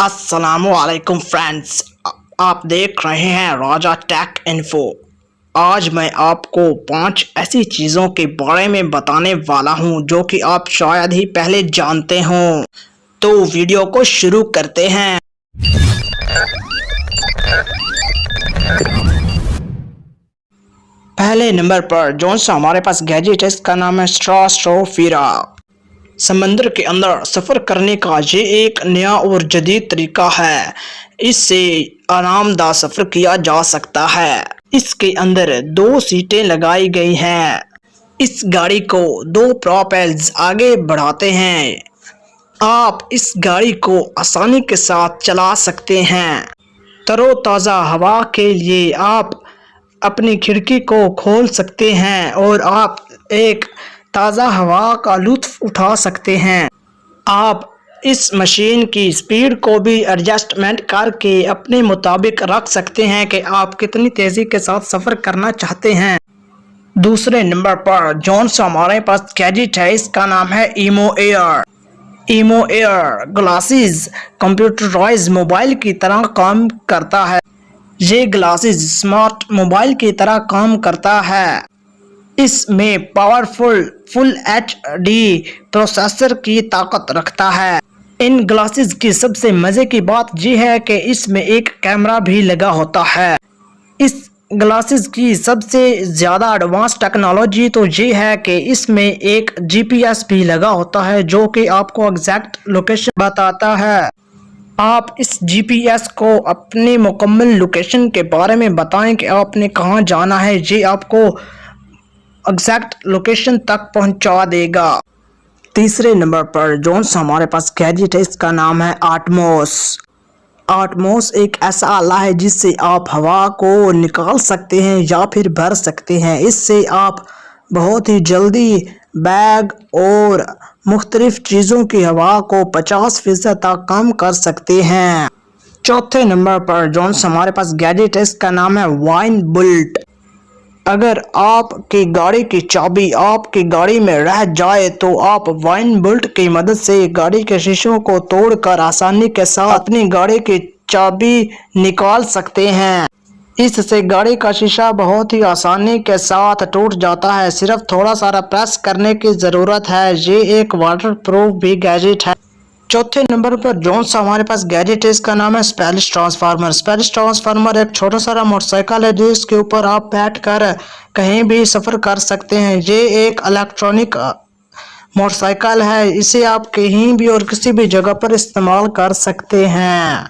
अस्सलामुअलैकुम फ्रेंड्स, आप देख रहे हैं राजा टेक इन्फो। आज मैं आपको 5 ऐसी चीज़ों के बारे में बताने वाला हूं जो कि आप शायद ही पहले जानते हों। तो वीडियो को शुरू करते हैं। पहले नंबर पर जो सा हमारे पास गैजेट है, इसका नाम है स्ट्राटोस्फीरा। समंदर के अंदर सफ़र करने का ये एक नया और जदीद तरीका है। इससे आरामदायक सफ़र किया जा सकता है। इसके अंदर 2 सीटें लगाई गई हैं। इस गाड़ी को 2 प्रोपेलर्स आगे बढ़ाते हैं। आप इस गाड़ी को आसानी के साथ चला सकते हैं। तरोताज़ा हवा के लिए आप अपनी खिड़की को खोल सकते हैं और आप एक ताज़ा हवा का लुत्फ़ उठा सकते हैं। आप इस मशीन की स्पीड को भी एडजस्टमेंट करके अपने मुताबिक रख सकते हैं कि आप कितनी तेज़ी के साथ सफ़र करना चाहते हैं। दूसरे नंबर पर जौन सा हमारे पास गैजेट है, इसका नाम है Emo Air. Emo Air glasses computerize mobile की तरह काम करता है। ये ग्लासेस स्मार्ट मोबाइल की तरह काम करता है। इसमें पावरफुल फुल HD प्रोसेसर की ताकत रखता है। इन ग्लासेस की सबसे मज़े की बात यह है कि इसमें एक कैमरा भी लगा होता है। इस ग्लासेस की सबसे ज़्यादा एडवांस टेक्नोलॉजी तो ये है कि इसमें एक GPS भी लगा होता है जो कि आपको एग्जैक्ट लोकेशन बताता है। आप इस GPS को अपनी मुकम्मल लोकेशन के बारे में बताएं कि आपने कहाँ जाना है, ये आपको एग्जैक्ट लोकेशन तक पहुंचा देगा। तीसरे नंबर पर जौन सा हमारे पास गैजेट है, इसका नाम है आटमोस। आटमोस एक ऐसा आला है जिससे आप हवा को निकाल सकते हैं या फिर भर सकते हैं। इससे आप बहुत ही जल्दी बैग और मुख्तलिफ चीज़ों की हवा को 50% तक कम कर सकते हैं। चौथे नंबर पर जौन सा हमारे पास गैजेट है, इसका नाम है वाइन बुल्ट। अगर आपकी गाड़ी की चाबी आपकी गाड़ी में रह जाए तो आप वाइन बुल्ट की मदद से गाड़ी के शीशों को तोड़कर आसानी के साथ अपनी गाड़ी की चाबी निकाल सकते हैं। इससे गाड़ी का शीशा बहुत ही आसानी के साथ टूट जाता है। सिर्फ थोड़ा सा प्रेस करने की ज़रूरत है। ये एक वाटर प्रूफ भी गैजेट है। चौथे नंबर पर जौन सा हमारे पास गैजेट है, इसका नाम है स्पेलिश ट्रांसफार्मर। स्पेलिश ट्रांसफार्मर एक छोटा सा मोटरसाइकिल है जिसके ऊपर आप बैठकर कहीं भी सफ़र कर सकते हैं। ये एक इलेक्ट्रॉनिक मोटरसाइकिल है। इसे आप कहीं भी और किसी भी जगह पर इस्तेमाल कर सकते हैं।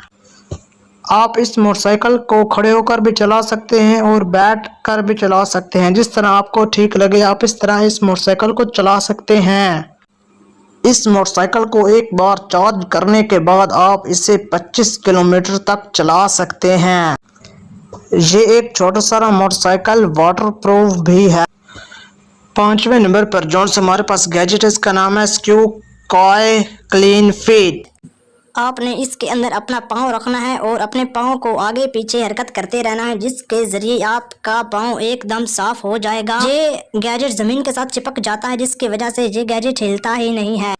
आप इस मोटरसाइकिल को खड़े होकर भी चला सकते हैं और बैठ कर भी चला सकते हैं। जिस तरह आपको ठीक लगे आप इस तरह इस मोटरसाइकिल को चला सकते हैं। इस मोटरसाइकिल को एक बार चार्ज करने के बाद आप इसे 25 किलोमीटर तक चला सकते हैं। ये एक छोटा सा मोटरसाइकिल वाटर प्रूफ भी है। 5वें नंबर पर जौन से हमारे पास गैजेट है, इसका नाम है स्क्यूकॉय क्लीन फिट। आपने इसके अंदर अपना पाँव रखना है और अपने पाँव को आगे पीछे हरकत करते रहना है, जिसके ज़रिए आपका पाँव एकदम साफ हो जाएगा। ये गैजेट ज़मीन के साथ चिपक जाता है जिसकी वजह से ये गैजेट हिलता ही नहीं है।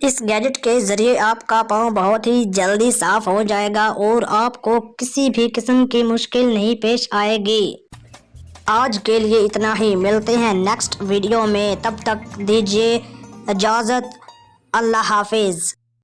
इस गैजेट के ज़रिए आपका पाँव बहुत ही जल्दी साफ हो जाएगा और आपको किसी भी किस्म की मुश्किल नहीं पेश आएगी। आज के लिए इतना ही, मिलते हैं नेक्स्ट वीडियो में। तब तक दीजिए इजाज़त। अल्लाह हाफिज़।